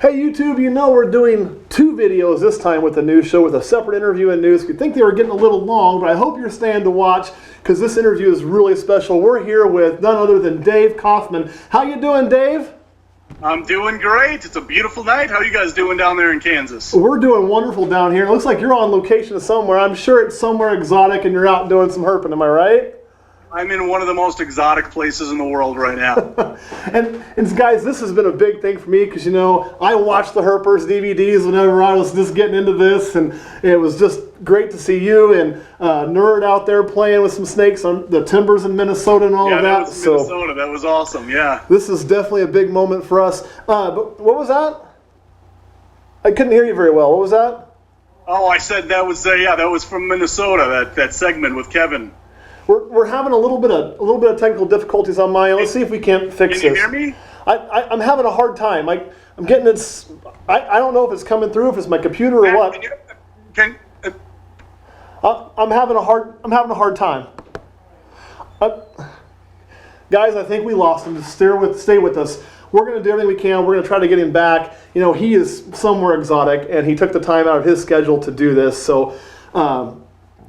Hey YouTube, you know we're doing 2 videos this time with the news show with a separate interview and news. You think they were getting a little long, but I hope you're staying to watch because this interview is really special. We're here with none other than Dav Kaufman. How you doing, Dave? I'm doing great. It's a beautiful night. How are you guys doing down there in Kansas? We're doing wonderful down here. It looks like you're on location somewhere. I'm sure it's somewhere exotic and you're out doing some herping, am I right? I'm in one of the most exotic places in the world right now. and guys, this has been a big thing for me because, you know, I watched the Herpers DVDs whenever I was just getting into this, and it was just great to see you and Nerd out there playing with some snakes on the timbers in Minnesota and all of that. Yeah, that was Minnesota. That was awesome, yeah. This is definitely a big moment for us. But what was that? I couldn't hear you very well. What was that? Oh, I said that was, that was from Minnesota, that segment with Kevin. We're having a little bit of technical difficulties on my end. Let's see if we can't fix this. Can you hear me? I'm having a hard time. I'm getting it. I don't know if it's coming through, if it's my computer or what. I'm having a hard time. Guys, I think we lost him. Just stay with us. We're going to do everything we can. We're going to try to get him back. You know, he is somewhere exotic, and he took the time out of his schedule to do this. So.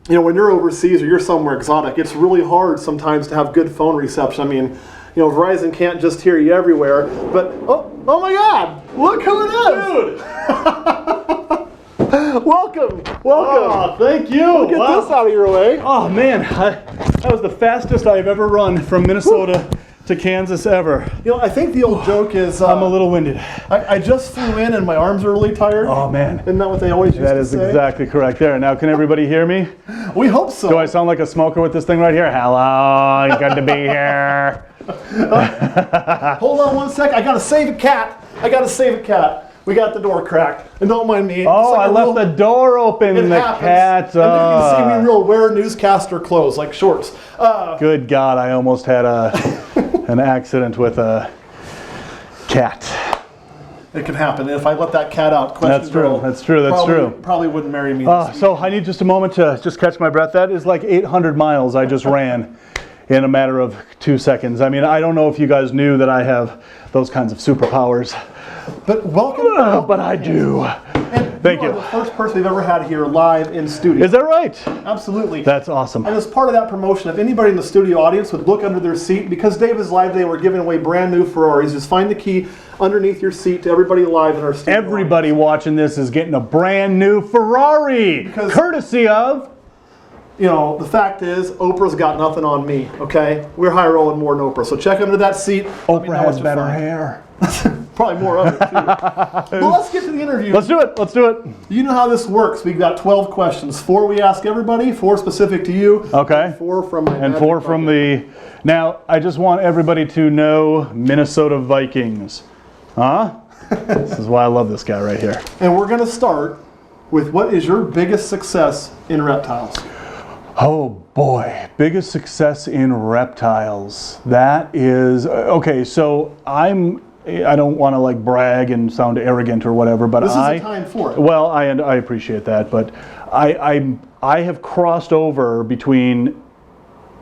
You know, when you're overseas or you're somewhere exotic, it's really hard sometimes to have good phone reception. I mean, you know, Verizon can't just hear you everywhere. But, oh my God, look who it is! Dude! Welcome! Oh, thank you! We'll get this out of your way. Oh man, that was the fastest I've ever run from Minnesota to Kansas ever. You know, I think the old joke is... I'm a little winded. I just flew in and my arms are really tired. Oh man. Isn't that what they always used to say? That is exactly correct there. Now can everybody hear me? We hope so. Do I sound like a smoker with this thing right here? Hello, good to be here. Hold on one sec, I gotta save a cat. We got the door cracked, and don't mind me. Oh, I left the door open. The cat. And then you can see me real wear newscaster clothes, like shorts. Good God, I almost had an accident with a cat. It can happen. If I let that cat out, That's true. Probably wouldn't marry me. So I need just a moment to just catch my breath. That is like 800 miles I just ran in a matter of 2 seconds. I mean, I don't know if you guys knew that I have those kinds of superpowers. But welcome. But I do. And Thank you. You are the first person we've ever had here live in studio. Is that right? Absolutely. That's awesome. And as part of that promotion, if anybody in the studio audience would look under their seat, because Dave is live today, we're giving away brand new Ferraris. Just find the key underneath your seat to everybody live in our studio. Everybody watching this is getting a brand new Ferrari, courtesy of... You know, the fact is, Oprah's got nothing on me, okay? We're high rolling more than Oprah. So check under that seat. Oprah has better hair. Probably more of it, too. Well, let's get to the interview. Let's do it. You know how this works. We've got 12 questions. 4 we ask everybody, 4 specific to you. Okay. And 4 from my And 4 from the... Now, I just want everybody to know Minnesota Vikings. Huh? This is why I love this guy right here. And we're going to start with what is your biggest success in reptiles? Oh boy, biggest success in reptiles. That is, okay, so I don't want to like brag and sound arrogant or whatever, but this is a time for it. Well, I appreciate that, but I have crossed over between,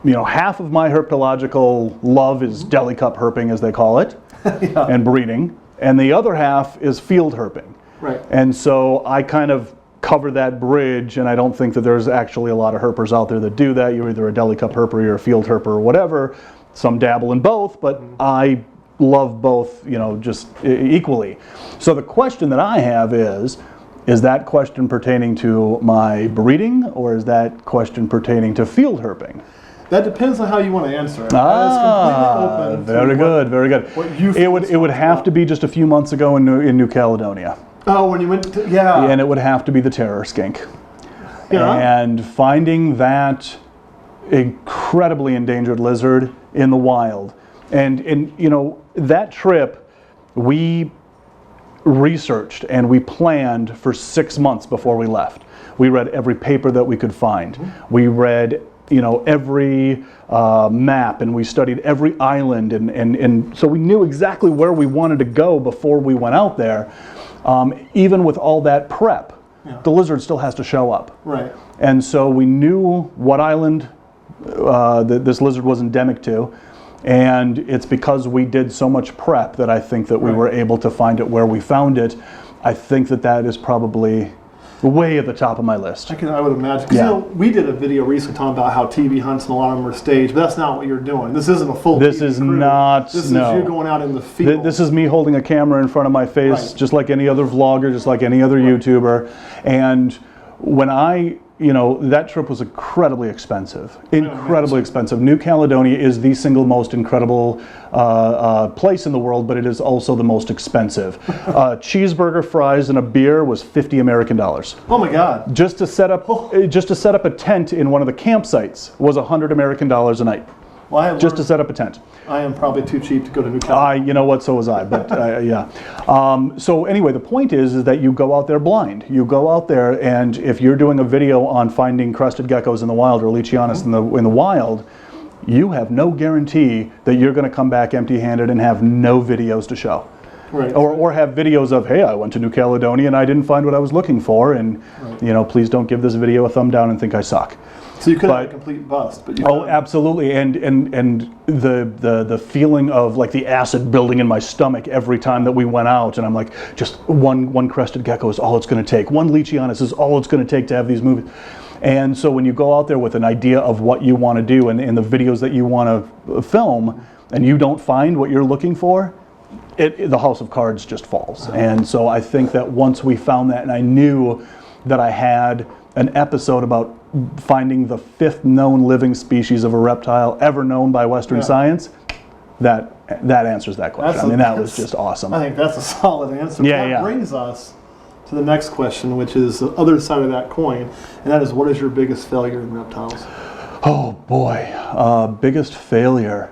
you know, half of my herpetological love is deli cup herping, as they call it, yeah. And breeding, and the other half is field herping. Right. And so I kind of cover that bridge, and I don't think that there's actually a lot of herpers out there that do that. You're either a deli cup herper, you're a field herper, or whatever. Some dabble in both, but I love both, you know, just equally. So the question that I have is that question pertaining to my breeding, or is that question pertaining to field herping? That depends on how you want to answer it. That is completely open. Very good. It would have to be just a few months ago in New Caledonia. Oh, when you went to, yeah. And it would have to be the terror skink. Yeah. And finding that incredibly endangered lizard in the wild. And you know, that trip, we researched and we planned for 6 months before we left. We read every paper that we could find. Mm-hmm. We read, you know, every map, and we studied every island, and so we knew exactly where we wanted to go before we went out there. Even with all that prep, yeah. The lizard still has to show up. Right. And so we knew what island this lizard was endemic to, And it's because we did so much prep that I think that we were able to find it where we found it. I think that that is probably way at the top of my list. I would imagine. 'Cause, you know, we did a video recently talking about how TV hunts and a lot of them are staged, but that's not what you're doing. This isn't a full This TV is crew. not, This no. is you going out in the field. This is me holding a camera in front of my face, Right. just like any other vlogger, just like any other YouTuber. And when you know, that trip was incredibly expensive. Incredibly expensive. New Caledonia is the single most incredible place in the world, but it is also the most expensive. Cheeseburger, fries, and a beer was $50 American. Oh my God. Just to set up a tent in one of the campsites was $100 American a night. Well, I have Just to learned set up a tent. I am probably too cheap to go to New Caledonia. You know what, so was I, but yeah. So anyway, the point is that you go out there blind. You go out there, and if you're doing a video on finding crested geckos in the wild or Leachianus in the wild, you have no guarantee that you're going to come back empty-handed and have no videos to show. Right. Or have videos of, hey, I went to New Caledonia and I didn't find what I was looking for, and you know, please don't give this video a thumb down and think I suck. So you could have a complete bust, but you Oh, absolutely, and the feeling of like the acid building in my stomach every time that we went out, and I'm like, just one crested gecko is all it's going to take. One Leachianus is all it's going to take to have these movies. And so when you go out there with an idea of what you want to do and the videos that you want to film, and you don't find what you're looking for, the house of cards just falls. And so I think that once we found that, and I knew that I had an episode about finding the 5th known living species of a reptile ever known by Western science, that answers that question. That was just awesome. I think that's a solid answer. Yeah, That brings us to the next question, which is the other side of that coin, and that is, what is your biggest failure in reptiles? Oh boy, biggest failure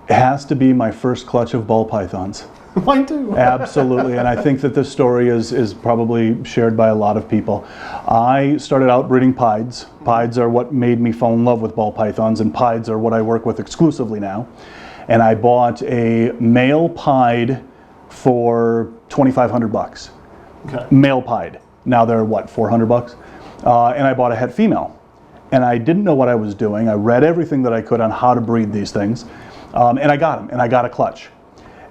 has to be my first clutch of ball pythons. Mine too. Absolutely, and I think that this story is probably shared by a lot of people. I started out breeding pieds. Pieds are what made me fall in love with ball pythons, and pieds are what I work with exclusively now. And I bought a male pied for $2,500. Okay. Male pied. Now they're what, $400? And I bought a het female. And I didn't know what I was doing. I read everything that I could on how to breed these things. And I got them, and I got a clutch.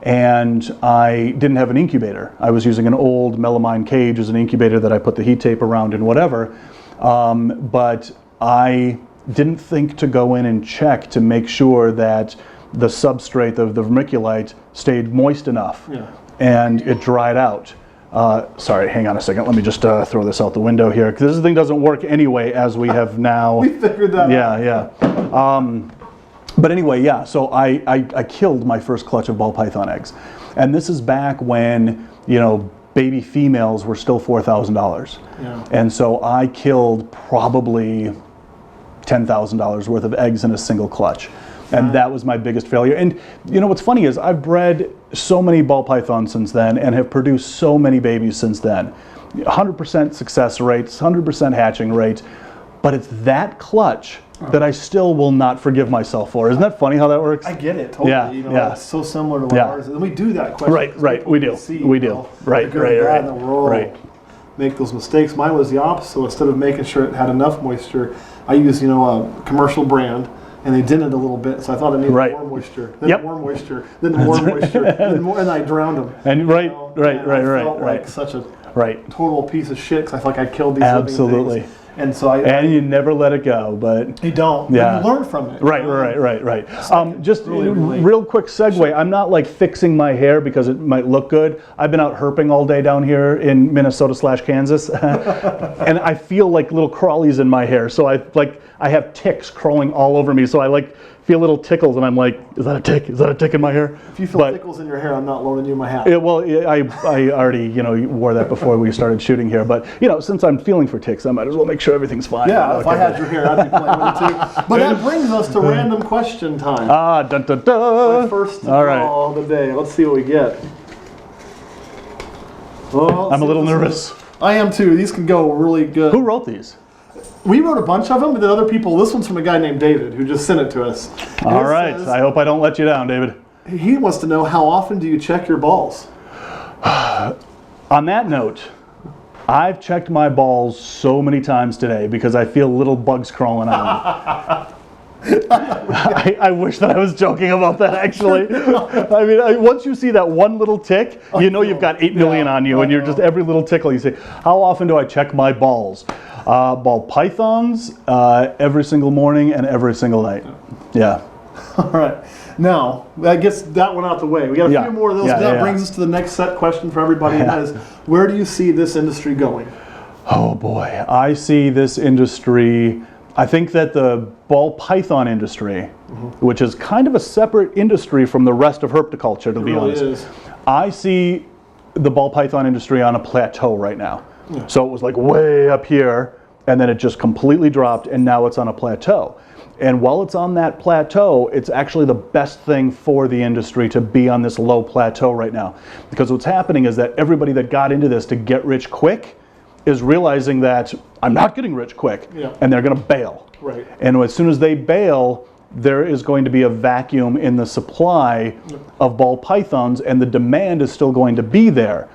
And I didn't have an incubator. I was using an old melamine cage as an incubator that I put the heat tape around and whatever. But I didn't think to go in and check to make sure that the substrate of the vermiculite stayed moist enough. Yeah. And it dried out. Sorry, hang on a second. Let me just throw this out the window here, because this thing doesn't work anyway, as we have now. We figured that out. Yeah. But anyway, yeah, so I killed my first clutch of ball python eggs. And this is back when, you know, baby females were still $4,000. Yeah. And so I killed probably $10,000 worth of eggs in a single clutch. And that was my biggest failure. And you know what's funny is I've bred so many ball pythons since then and have produced so many babies since then. 100% success rates, 100% hatching rate. But it's that clutch that I still will not forgive myself for. Isn't that funny how that works? I get it totally. Yeah, you know, yeah. it's so similar to what Yeah. ours is. And we do that question. Right, we do. We do. Right. And we're all Right. make those mistakes. Mine was the opposite. So instead of making sure it had enough moisture, I used, you know, a commercial brand, and they dinted a little bit, so I thought it needed more moisture. Then more moisture. Then more moisture. Then more, and I drowned them. And I felt like such a total piece of shit because I felt like I killed these living Absolutely. things. And so and you never let it go, but you don't. Yeah. You learn from it. Right. Just really. real quick segue. I'm not like fixing my hair because it might look good. I've been out herping all day down here in Minnesota/Kansas, and I feel like little crawlies in my hair. So I have ticks crawling all over me. So I feel little tickles, and I'm like, is that a tick? Is that a tick in my hair? If you feel tickles in your hair, I'm not loaning you my hat. I already wore that before we started shooting here. But since I'm feeling for ticks, I might as well make sure everything's fine. Yeah, if I had your hair, I'd be playing with it too. But that brings us to random question time. Dun, dun, dun. My first draw of the day. Let's see what we get. Well, I'm a little nervous. I am too. These can go really good. Who wrote these? We wrote a bunch of them, but then other people. This one's from a guy named David who just sent it to us. All right. I hope I don't let you down, David. He wants to know, how often do you check your balls? On that note, I've checked my balls so many times today because I feel little bugs crawling on them. I wish that I was joking about that, actually. I mean, once you see that one little tick, you know you've got 8 million on you, and you're just every little tickle you see. How often do I check my balls? Ball pythons every single morning and every single night. Yeah. All right. Now, that gets that one out the way. We got a few more of those. That brings us to the next set question for everybody. And that is, where do you see this industry going? Oh boy, I see this industry, I think that the ball python industry, which is kind of a separate industry from the rest of herpetoculture, to be honest. I see the ball python industry on a plateau right now. Yeah. So it was like way up here, and then it just completely dropped, and now it's on a plateau. And while it's on that plateau, it's actually the best thing for the industry to be on this low plateau right now. Because what's happening is that everybody that got into this to get rich quick is realizing that I'm not getting rich quick, and they're going to bail. Right. And as soon as they bail, there is going to be a vacuum in the supply of ball pythons, and the demand is still going to be there.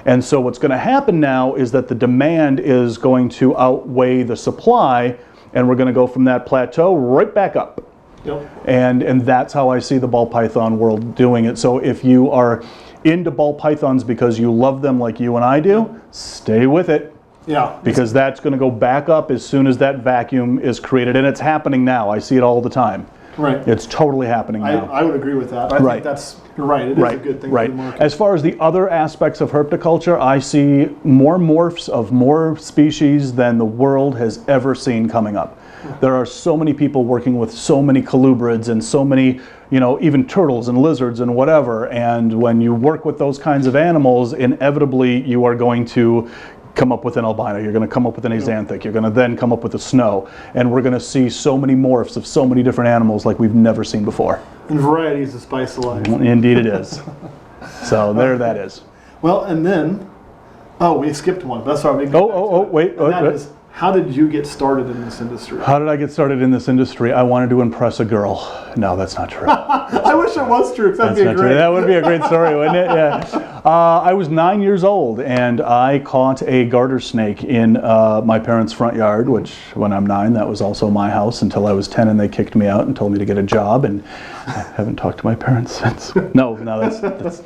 And so what's going to happen now is that the demand is going to outweigh the supply, and we're going to go from that plateau right back up. Yep. And that's how I see the ball python world doing it. So if you are into ball pythons because you love them like you and I do, stay with it. Yeah. Because that's going to go back up as soon as that vacuum is created, and it's happening now. I see it all the time. Right. It's totally happening now. I would agree with that. I think that's, you're right, it is a good thing for the market. As far as the other aspects of herpetoculture, I see more morphs of more species than the world has ever seen coming up. There are so many people working with so many colubrids and so many, you know, even turtles and lizards and whatever. And when you work with those kinds of animals, inevitably you are going to come up with an albino, you're going to come up with an axanthic, you're going to then come up with a snow, and we're going to see so many morphs of so many different animals like we've never seen before. And variety is the spice of life. Indeed it is. So there that is. Well, and then, we skipped one. That's our big. Wait. That is, how did you get started in this industry? How did I get started in this industry? I wanted to impress a girl. No, that's not true. I wish it was true. That'd be great. That would be a great story, wouldn't it? Yeah. I was 9 years old, and I caught a garter snake in my parents' front yard, which when I'm 9, that was also my house until I was 10, and they kicked me out and told me to get a job, and I haven't talked to my parents since. No, that's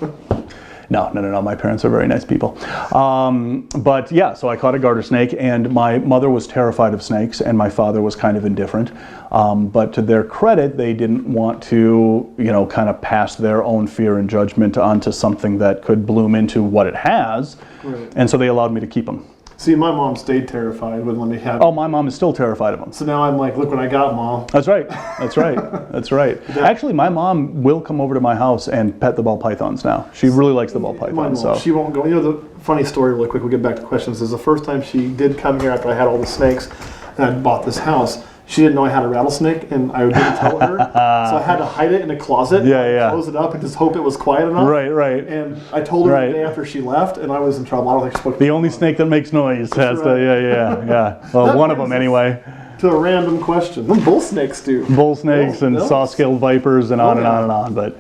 No, my parents are very nice people. But yeah, so I caught a garter snake, and my mother was terrified of snakes, and my father was kind of indifferent. But to their credit, they didn't want to, kind of pass their own fear and judgment onto something that could bloom into what it has. Right. And so they allowed me to keep them. See, my mom stayed terrified, wouldn't let me have. Oh, my mom is still terrified of them. So now I'm like, look what I got, Mom. That's right. That's right. That's right. Actually, my mom will come over to my house and pet the ball pythons now. She really likes the ball pythons. So she won't go. The funny story, really quick, we'll get back to questions, is the first time she did come here after I had all the snakes and I bought this house, she didn't know I had a rattlesnake, and I didn't tell her. So I had to hide it in a closet, close it up, and just hope it was quiet enough. Right. And I told her the day after she left, and I was in trouble. I don't think she spoke. The only snake that makes noise has to, yeah. Well, one of them anyway. To a random question. Them bull snakes do. Bull snakes and saw-scaled vipers and on and on and on, but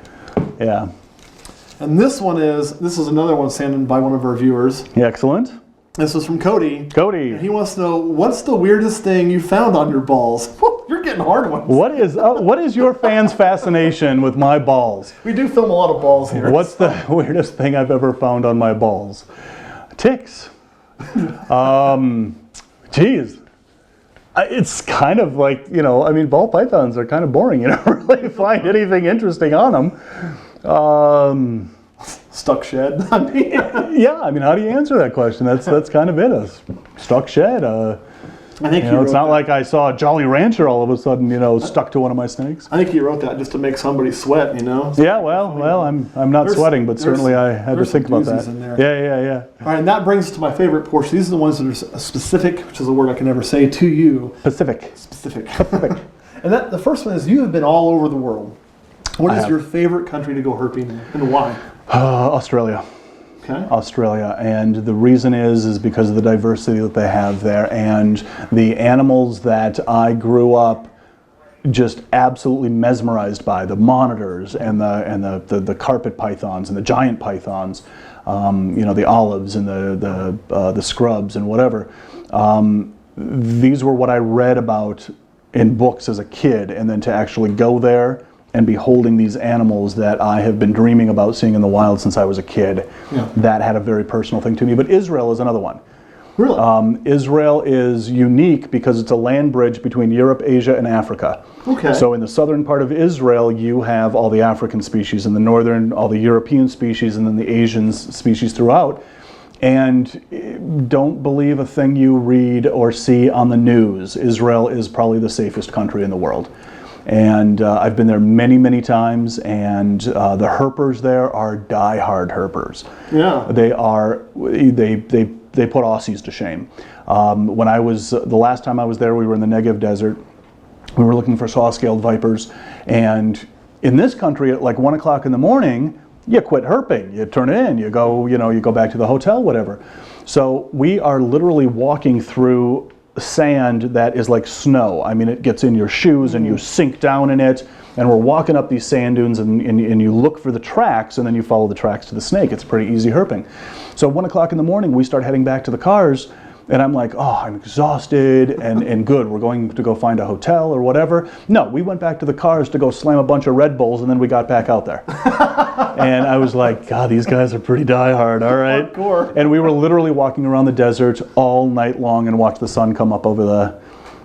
yeah. And this is another one sent in by one of our viewers. Excellent. This is from Cody. Cody. And he wants to know, what's the weirdest thing you found on your balls? You're getting hard ones. What is your fans' fascination with my balls? We do film a lot of balls here. What's the weirdest thing I've ever found on my balls? Ticks. Geez. It's kind of like, ball pythons are kind of boring. You don't really find anything interesting on them. Stuck shed. Yeah, how do you answer that question? That's kind of it. A stuck shed. I think it's not like I saw a Jolly Rancher all of a sudden, stuck to one of my snakes. I think he wrote that just to make somebody sweat, Yeah, well, I'm not sweating, but certainly I had to think about that. In there. Yeah. All right, and that brings us to my favorite portion. These are the ones that are specific, which is a word I can never say, to you. Specific. And the first one is, you have been all over the world. What is your favorite country to go herping in, and why? Australia. Okay. Australia, and the reason is because of the diversity that they have there, and the animals that I grew up just absolutely mesmerized by, the monitors and the carpet pythons and the giant pythons, the olives and the scrubs and whatever. These were what I read about in books as a kid, and then to actually go there and be holding these animals that I have been dreaming about seeing in the wild since I was a kid, that had a very personal thing to me. But Israel is another one. Really? Israel is unique because it's a land bridge between Europe, Asia, and Africa. Okay. So in the southern part of Israel, you have all the African species, in the northern, all the European species, and then the Asian species throughout. And don't believe a thing you read or see on the news. Israel is probably the safest country in the world. And I've been there many, many times, and the herpers there are die-hard herpers. Yeah. They put Aussies to shame. When I was, the last time I was there, we were in the Negev desert. We were looking for saw-scaled vipers, and in this country at like 1 o'clock in the morning, you quit herping. You turn it in, you go back to the hotel, whatever. So we are literally walking through sand that is like snow. I mean, it gets in your shoes and you sink down in it, and we're walking up these sand dunes, and you look for the tracks, and then you follow the tracks to the snake. It's pretty easy herping. So 1 o'clock in the morning, we start heading back to the cars, and I'm like, oh, I'm exhausted, and good, we're going to go find a hotel or whatever. No, we went back to the cars to go slam a bunch of Red Bulls, and then we got back out there. And I was like, God, these guys are pretty diehard, all right? Hardcore. And we were literally walking around the desert all night long and watched the sun come up over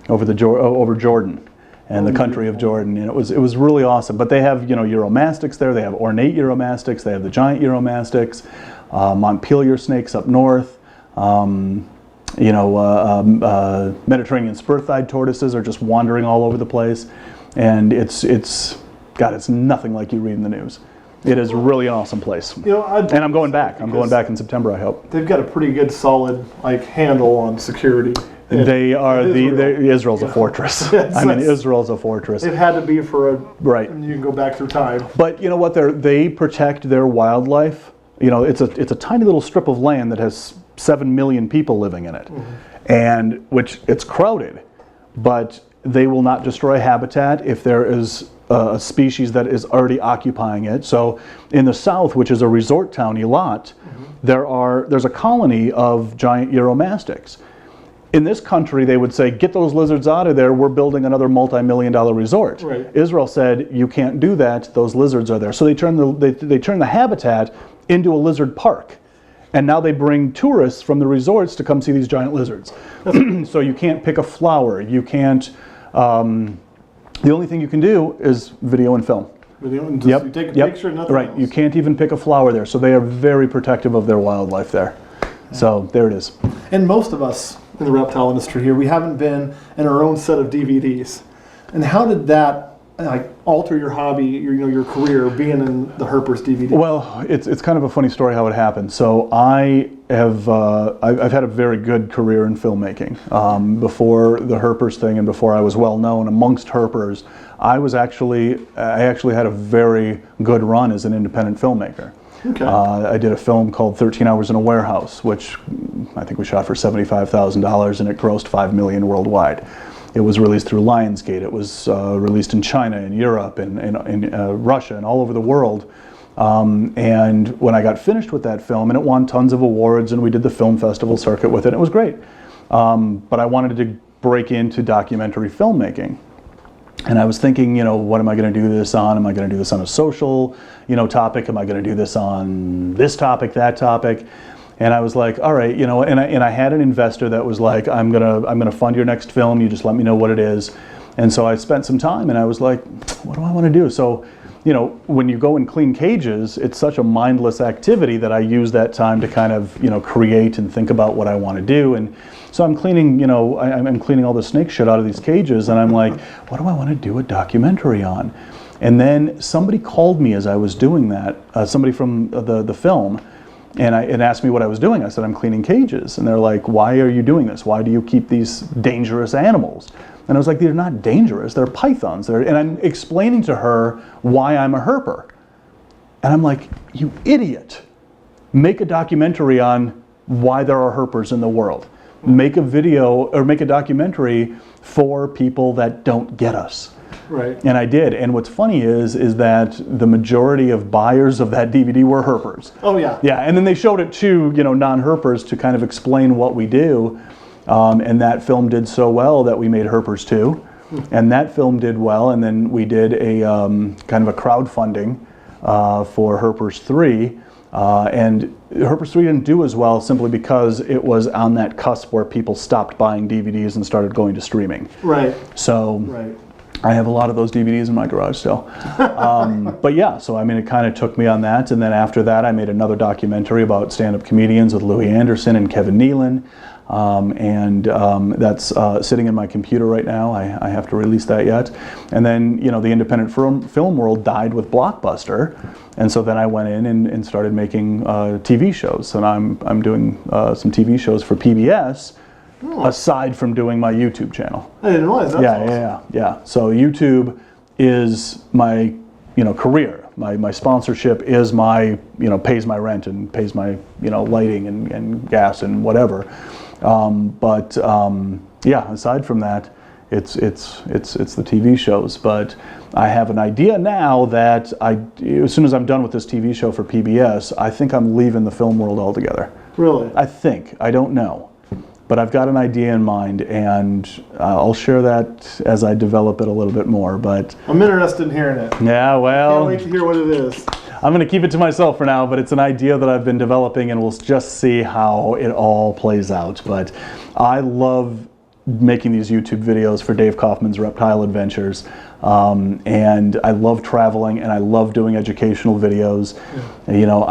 Jordan and the country of Jordan, and it was really awesome. But they have, Uromastyx there. They have ornate Uromastyx. They have the giant Uromastyx, Montpelier snakes up north. Mediterranean spur-thighed tortoises are just wandering all over the place, and it's nothing like you read in the news. It is really an awesome place. And I'm going back. I'm going back in September, I hope. They've got a pretty good, solid handle on security. They are Israel's a Yeah. fortress. Yes, I mean, Israel's a fortress. It had to be for Right. And you can go back through time. But you know what? They protect their wildlife. It's a tiny little strip of land that has 7 million people living in it, and which it's crowded, but they will not destroy habitat if there is a species that is already occupying it. So in the south, which is a resort town, Eilat, there's a colony of giant Uromastyx. In this country, they would say, get those lizards out of there, we're building another multi-million-dollar resort. Right. Israel said, you can't do that, those lizards are there. So they turn the habitat into a lizard park. And now they bring tourists from the resorts to come see these giant lizards. So you can't pick a flower, you can't, the only thing you can do is video and film. You take a picture, nothing Right, else. you can't even pick a flower there. So they are very protective of their wildlife there. So there it is. And most of us in the reptile industry here, we haven't been in our own set of DVDs. And how did that alter your hobby, your career, being in the Herpers DVD? Well, it's kind of a funny story how it happened. So I've had a very good career in filmmaking. Before the Herpers thing and before I was well known amongst Herpers, I actually had a very good run as an independent filmmaker. Okay. I did a film called 13 Hours in a Warehouse, which I think we shot for $75,000, and it grossed $5 million worldwide. It was released through Lionsgate. It was released in China, in Europe, in Russia, and all over the world. And when I got finished with that film, and it won tons of awards, and we did the film festival circuit with it, and it was great. But I wanted to break into documentary filmmaking. And I was thinking, what am I going to do this on? Am I going to do this on a social, topic? Am I going to do this on this topic, that topic? And I was like, all right, and I had an investor that was like, I'm gonna fund your next film. You just let me know what it is. And so I spent some time, and I was like, what do I want to do? So, when you go and clean cages, it's such a mindless activity that I use that time to kind of, create and think about what I want to do. And so I'm cleaning, I'm cleaning all the snake shit out of these cages, and I'm like, what do I want to do a documentary on? And then somebody called me as I was doing that, somebody from the film, and asked me what I was doing. I said, I'm cleaning cages. And they're like, why are you doing this? Why do you keep these dangerous animals? And I was like, they're not dangerous, they're pythons. And I'm explaining to her why I'm a herper. And I'm like, you idiot. Make a documentary on why there are herpers in the world. Make a video or make a documentary for people that don't get us. Right. And I did. And what's funny is that the majority of buyers of that DVD were herpers. Oh, yeah. Yeah, and then they showed it to, non-herpers to kind of explain what we do. And that film did so well that we made Herpers 2. And that film did well, and then we did a kind of a crowdfunding for Herpers 3, and Herpers 3 didn't do as well simply because it was on that cusp where people stopped buying DVDs and started going to streaming. Right. So Right. I have a lot of those DVDs in my garage still. But yeah, so I mean, it kind of took me on that, and then after that I made another documentary about stand-up comedians with Louis Anderson and Kevin Nealon. That's sitting in my computer right now. I have to release that yet. And then, you know, the independent film world died with Blockbuster, and so then I went in and started making TV shows. So now I'm doing some TV shows for PBS, aside from doing my YouTube channel. I didn't realize that. Yeah. So YouTube is my, you know, career. My sponsorship is my, you know, pays my rent and pays my, you know, lighting and gas and whatever. Yeah, aside from that, it's the TV shows. But I have an idea now that as soon as I'm done with this TV show for PBS, I think I'm leaving the film world altogether. Really? I think. I don't know. But I've got an idea in mind, and I'll share that as I develop it a little bit more. But I'm interested in hearing it. yeah, well, Can't wait to hear what it is. I'm going to keep it to myself for now, but it's an idea that I've been developing, and we'll just see how it all plays out. But I love making these YouTube videos for Dav Kaufman's Reptile Adventures, and I love traveling, and I love doing educational videos. Yeah. You know,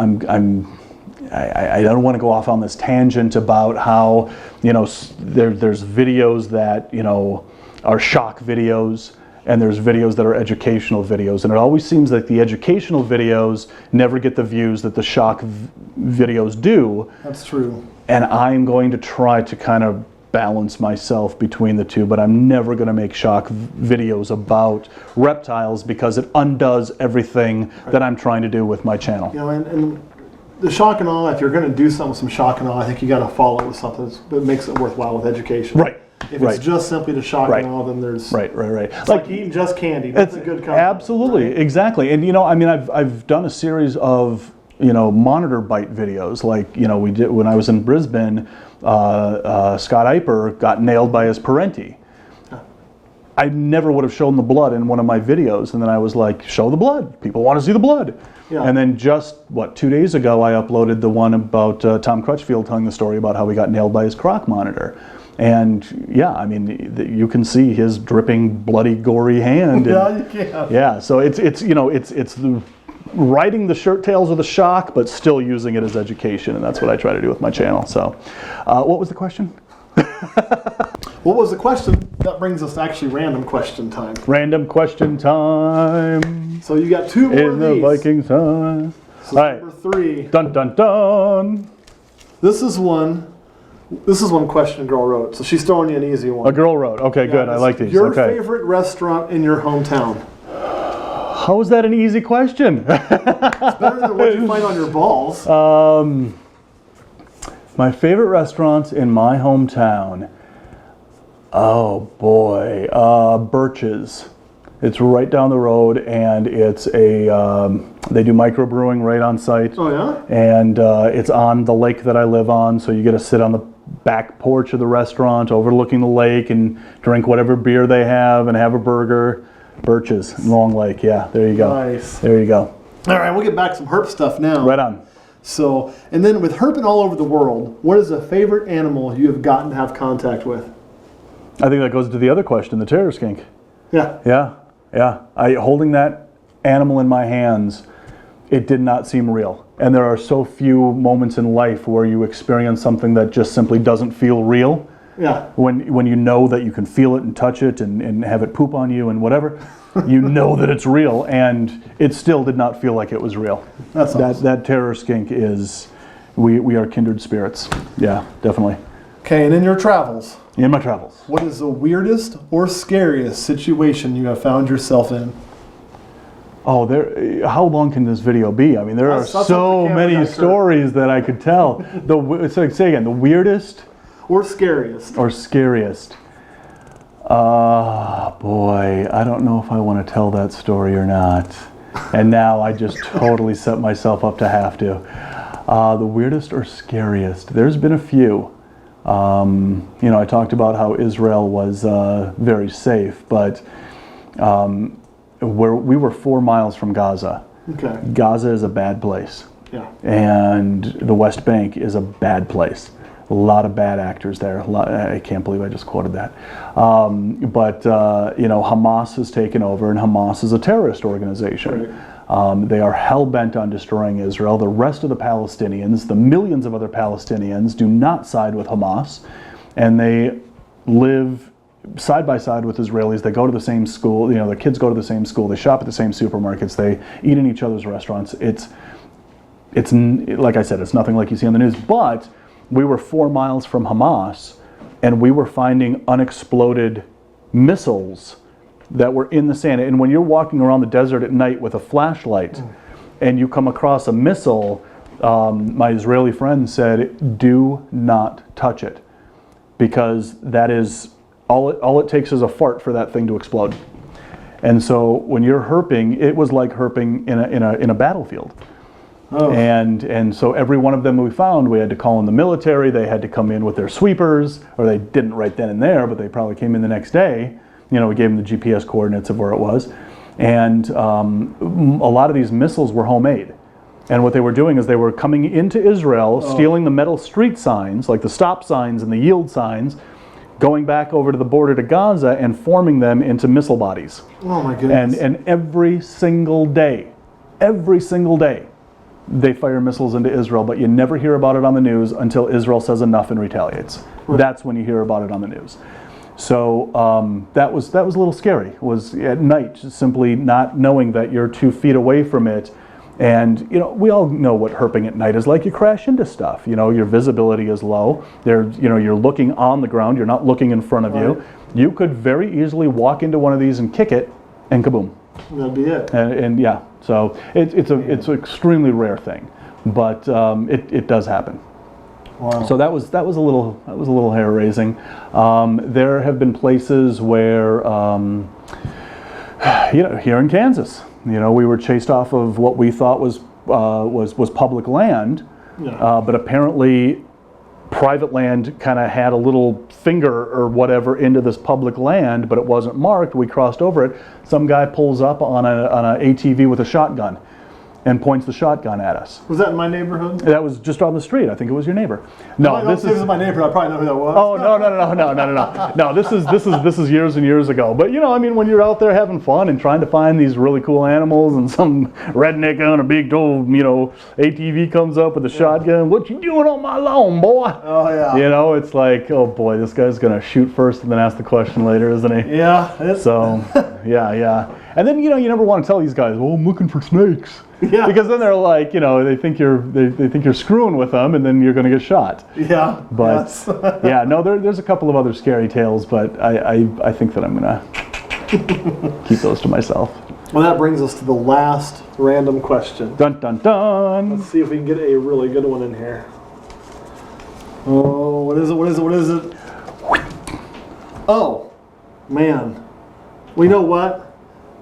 I don't want to go off on this tangent about how, you know, there's videos that, you know, are shock videos, and there's videos that are educational videos, and it always seems like the educational videos never get the views that the shock videos do. That's true. And I'm going to try to kind of balance myself between the two, but I'm never going to make shock videos about reptiles because it undoes everything that I'm trying to do with my channel. You know, and the shock and awe, if you're going to do something with some shock and awe, I think you got to follow it with something that makes it worthwhile with education. Right. If it's just simply to shock and awe, then there's... Right. It's like eating just candy. That's a good concept. Absolutely, right? Exactly. And, you know, I mean, I've done a series of, you know, monitor bite videos. Like, you know, we did when I was in Brisbane, Scott Eiper got nailed by his parenti. I never would have shown the blood in one of my videos, and then I was like, show the blood. People want to see the blood. Yeah. And then just, 2 days ago, I uploaded the one about Tom Crutchfield telling the story about how he got nailed by his croc monitor. And yeah, I mean, you can see his dripping, bloody, gory hand. Yeah, you can. Yeah, so it's you know, it's the riding the shirt tails of the shock, but still using it as education, and that's what I try to do with my channel. So, what was the question? What was the question? That brings us to actually random question time. Random question time. So you got two more in the Viking time. So all right. Number 3. Dun dun dun. This is one question a girl wrote. So she's throwing you an easy one. A girl wrote. Okay, yeah, good. I like these. Your favorite restaurant in your hometown? How is that an easy question? It's better than what you find on your balls. My favorite restaurant in my hometown. Oh boy, Birch's. It's right down the road, and it's they do microbrewing right on site. Oh yeah? And it's on the lake that I live on, so you get to sit on the back porch of the restaurant overlooking the lake and drink whatever beer they have and have a burger. Birch's, Long Lake, yeah, there you go. Nice. There you go. All right, we'll get back to some herp stuff now. Right on. So, and then with herping all over the world, what is a favorite animal you have gotten to have contact with? I think that goes to the other question, the terror skink. Yeah. Yeah. Holding that animal in my hands, it did not seem real. And there are so few moments in life where you experience something that just simply doesn't feel real. Yeah. When you know that you can feel it and touch it and have it poop on you and whatever, you know that it's real, and it still did not feel like it was real. That's awesome. That terror skink is, we are kindred spirits. Yeah, definitely. Okay, and in your travels? In my travels. What is the weirdest or scariest situation you have found yourself in? Oh, how long can this video be? I mean, there are so many stories that I could tell. Say again, the weirdest? Or scariest. Or scariest. Boy, I don't know if I want to tell that story or not. And now I just totally set myself up to have to. The weirdest or scariest? There's been a few. I talked about how Israel was very safe, but we were 4 miles from Gaza. Okay. Gaza is a bad place. Yeah. And the West Bank is a bad place. A lot of bad actors there. I can't believe I just quoted that. But Hamas has taken over, and Hamas is a terrorist organization. Right. They are hell-bent on destroying Israel. The rest of the Palestinians, the millions of other Palestinians, do not side with Hamas, and they live side by side with Israelis. They go to the same school. Their kids go to the same school. They shop at the same supermarkets. They eat in each other's restaurants. It's like I said, it's nothing like you see on the news. But we were 4 miles from Hamas, and we were finding unexploded missiles that were in the sand. And when you're walking around the desert at night with a flashlight and you come across a missile, my Israeli friend said, do not touch it, because that is all it takes is a fart for that thing to explode. And so when you're herping, it was like herping in a battlefield. Oh. And so every one of them we found, we had to call in the military. They had to come in with their sweepers, or they didn't right then and there, but they probably came in the next day. We gave them the GPS coordinates of where it was. And a lot of these missiles were homemade. And what they were doing is they were coming into Israel, stealing the metal street signs, like the stop signs and the yield signs, going back over to the border to Gaza and forming them into missile bodies. Oh my goodness. And every single day, they fire missiles into Israel, but you never hear about it on the news until Israel says enough and retaliates. Right. That's when you hear about it on the news. So that was a little scary, was at night, just simply not knowing that you're 2 feet away from it. And we all know what herping at night is like. You crash into stuff. Your visibility is low. You're looking on the ground. You're not looking in front of you. You could very easily walk into one of these and kick it, and kaboom. That'd be it. And yeah, so it's an extremely rare thing, but it does happen. Wow. So that was a little hair raising. There have been places where here in Kansas, we were chased off of what we thought was public land, but apparently private land kind of had a little finger or whatever into this public land, but it wasn't marked. We crossed over it. Some guy pulls up on a ATV with a shotgun and points the shotgun at us. Was that in my neighborhood? That was just on the street. I think it was your neighbor. No, this is my neighbor. I probably know who that was. Oh no! No, this is years and years ago. But when you're out there having fun and trying to find these really cool animals, and some redneck on a big old ATV comes up with a shotgun. What you doing on my lawn, boy? Oh yeah. It's like, oh boy, this guy's gonna shoot first and then ask the question later, isn't he? Yeah. So yeah. And then you never want to tell these guys, well, I'm looking for snakes. Yeah. Because then they're like, they think you're screwing with them, and then you're going to get shot. Yeah. But yeah, no, there's a couple of other scary tales, but I think that I'm going to keep those to myself. Well, that brings us to the last random question. Dun dun dun. Let's see if we can get a really good one in here. Oh, what is it? Oh, man. Well, you know what?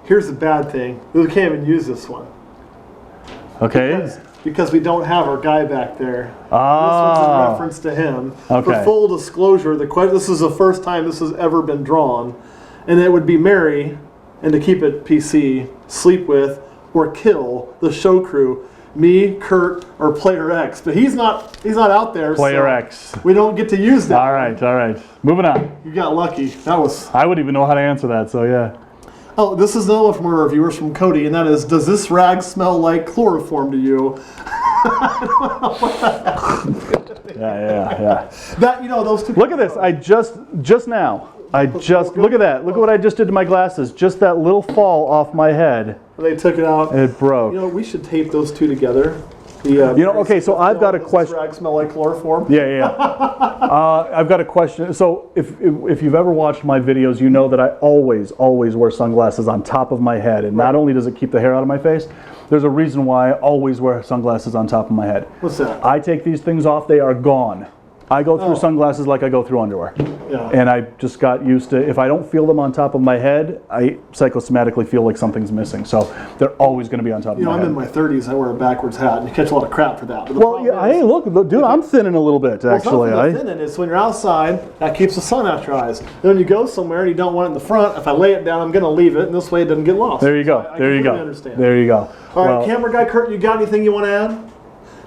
Here's the bad thing. We can't even use this one. Okay. Because we don't have our guy back there. Ah. This one's in reference to him. Okay. For full disclosure, this is the first time this has ever been drawn, and it would be marry, and to keep it PC, sleep with or kill the show crew, me, Kurt, or Player X. But he's not out there. Player so X. We don't get to use that. All right. Moving on. You got lucky. I wouldn't even know how to answer that. So yeah. Oh, this is another one from our reviewers from Cody, and that is, does this rag smell like chloroform to you? Yeah. That, those two. Look at this. I just now. Look at that. Look at what I just did to my glasses. Just that little fall off my head. They took it out. It broke. We should tape those two together. Okay, so I've got a question. Does this rag smell like chloroform? Yeah. I've got a question. So if you've ever watched my videos, you know that I always wear sunglasses on top of my head. And not only does it keep the hair out of my face, there's a reason why I always wear sunglasses on top of my head. What's that? I take these things off, they are gone. I go through Oh. sunglasses like I go through underwear. Yeah. And I just got used to, if I don't feel them on top of my head, I psychosomatically feel like something's missing. So they're always going to be on top of You know, my I'm head. in my 30s. I wear a backwards hat, and you catch a lot of crap for that. But the Well, problem yeah, is- hey, look, dude, I'm thinning a little bit, Well, actually. it's not thinning. It's when you're outside, that keeps the sun out your eyes. Then when you go somewhere and you don't want it in the front, if I lay it down, I'm going to leave it, and this way it doesn't get lost. There you go. I There you completely go. understand. There you go. All right, Well, camera guy Kurt, you got anything you want to add?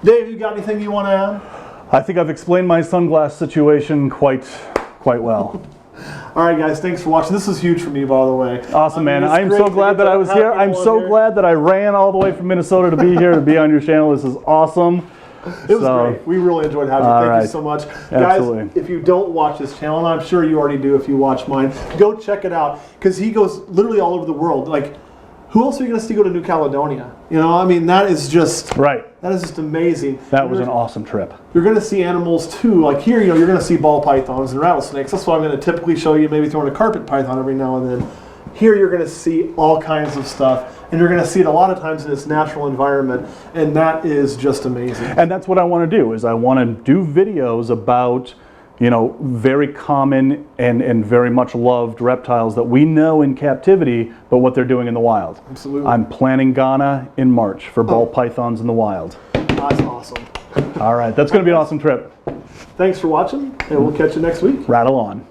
Dave, you got anything you want to add? I think I've explained my sunglass situation quite well. All right, guys, thanks for watching. This is huge for me, by the way. Awesome, man. it's I'm great so to glad get that to I was have here. I'm people so here. glad that I ran all the way from Minnesota to be here to be on your channel. This is awesome. It was So, great. We really enjoyed having you. all Thank you right. so much. Absolutely. Guys, if you don't watch this channel, and I'm sure you already do if you watch mine, go check it out because he goes literally all over the world. Like, who else are you going to see go to New Caledonia? You know, I mean, that is just amazing. That was an awesome trip. You're going to see animals too. Like here, you know, you're going to see ball pythons and rattlesnakes. That's what I'm going to typically show you, maybe throwing a carpet python every now and then. Here you're going to see all kinds of stuff, and you're going to see it a lot of times in its natural environment, and that is just amazing. And that's what I want to do, is I want to do videos about, you know, very common and very much loved reptiles that we know in captivity, but what they're doing in the wild. Absolutely. I'm planning Ghana in March for ball pythons in the wild. That's awesome. All right, that's going to be an awesome trip. Thanks for watching, and we'll catch you next week. Rattle on.